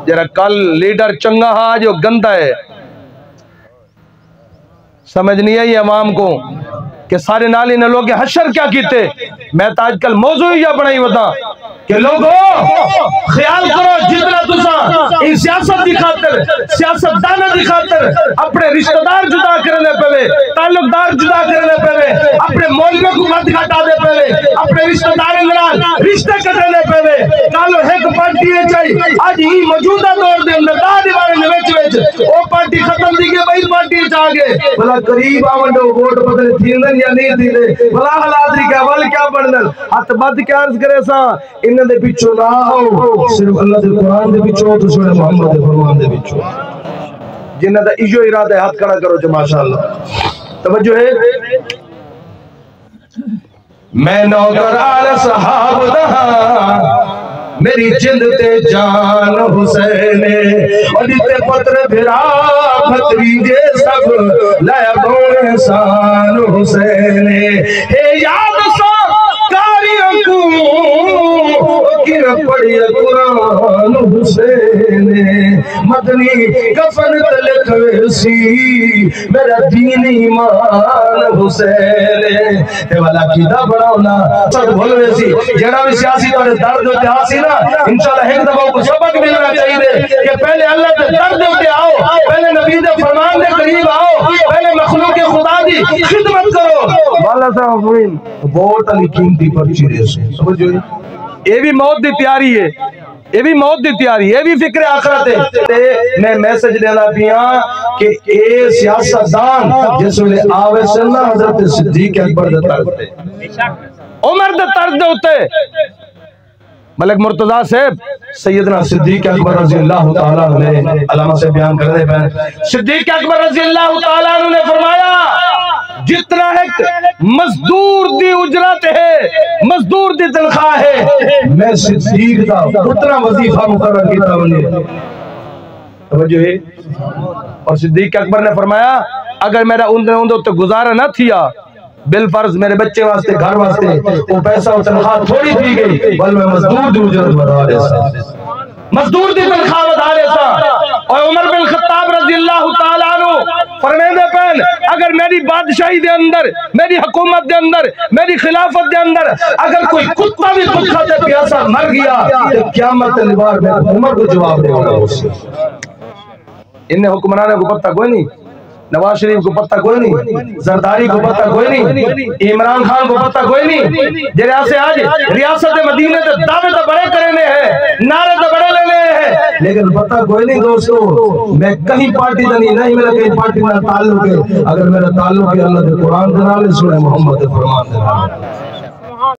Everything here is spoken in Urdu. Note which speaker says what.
Speaker 1: جرا کل لیڈر چنگا ہاں جو گندہ ہے. سمجھ نہیں آئی عوام کو کہ سارے نالی نے لوگ حشر کیا کیتے. میں تو آج کل موضوع ہی بنائی ہوتا کہ لوگوں خیال کرو جتنا تسا ان سیاست دی خاطر سیاست دانا دی خاطر اپنے رشتہ دار جدا کرنے پہلے تعلق دار جدا کرنے پہلے اپنے مولوی کو مت گھٹا دے پہلے اپنے رشتہ دار اندران رشتہ کٹنے پہلے کالو ایک پارٹی ہے چاہی آج ہی موجودہ دور دے اندر دا دیوارے نویچ او پارٹی ختم دی گئے بھائی پارٹی چاہ گئے بلا قریب آمنڈو ووٹ بدلے تھیندن یا نہیں تھیندے بلا حالات ری کیا وال کیا بڑھنن ہاتھ بد کیا عرض کرے سا انہوں دے پیچھو نہ ہو صرف اللہ دے قرآن دے پیچھو تو سورہ محمد دے فرمان دے پیچھو جنہ دا ایجو ارادہ ہے ہاتھ کھڑا کرو جو ماشاءاللہ توجہ ہے. میں نوکر آل صحاب دہاں میری جند تے جان حسین اور دیتے پتر بھرا بھتریجے سب لیا گونے سان حسین ہے یاد سا کاریوں کو گر پڑی قرآن حسین مدنی کفن تلک ویسی میرا دین ایمان حسین تے والا کیدہ بڑھاؤنا سب بھول ویسی جڑا بھی سیاسی تو درد ہوتے آسی نا انشاءاللہ ایک دفعہ کو سبق ملنا چاہیے کہ پہلے اللہ تے درد ہوتے آؤ پہلے نبی دے فرمان دے قریب آؤ پہلے مخلوق خدا دی خدمت کرو والا صاحب ہوئین بہت علی قیمتی پرچی رہے سے سمجھو یہ بھی موت دی تیاری ہے یہ بھی موت دی تیاری ہے یہ بھی فکر آخرت ہے. میں میسج دینا پیا کہ اے سیاست دان جس ویلے آوے سننا حضرت صدیق اکبر دے طرز دے عمر دے طرز دے ہوتے ملک مرتضیٰ صاحب سیدنا صدیق اکبر رضی اللہ تعالیٰ نے علامہ سے بیان کر دے پہن صدیق اکبر رضی اللہ تعالیٰ نے فرمایا جتنا ایک مزدور دی اجرت ہے مزدور دی تنخواہ ہے میں صدیق دا اتنا وظیفہ مقرر کیتا انہیں توجہ ہے. اور صدیق اکبر نے فرمایا اگر میرا اندر تو گزارا نہ تھیا بالفرض میرے بچے واسطے گھر واسطے وہ پیسہ و تنخواہ تھوڑی تھی گئی بل میں مزدور دی اجرت بڑھا رہے سا مزدور دی تنخواہ بڑھا رہے سا. اور عمر بن خطاب رضی اللہ تعالیٰ عنہ فرمیدے پہن اگر میری بادشاہی دے اندر میری حکومت دے اندر میری خلافت دے اندر اگر کوئی کتا بھی بھوکا تے پیاسا مر گیا تو قیامت نبار میں عمر کو جواب دے گا اس سے. انہیں حکمرانے کو پتہ کوئی نہیں نواز شریف کو پتہ کوئی نہیں زرداری کو پتہ کوئی نہیں عمران خان کو پتہ کوئی نہیں جنہاں سے آج ریاست مدینہ تے دعوے تو بڑے کرنے ہیں نعرے تو بڑے لینے ہیں لیکن پتہ کوئی نہیں دوستو میں کہیں پارٹی نہیں میرا کہیں پارٹی نہ تعلق ہے اگر میرا تعلق ہے اللہ دے قرآن دے نالے سورہ محمد دے فرمان دے نالے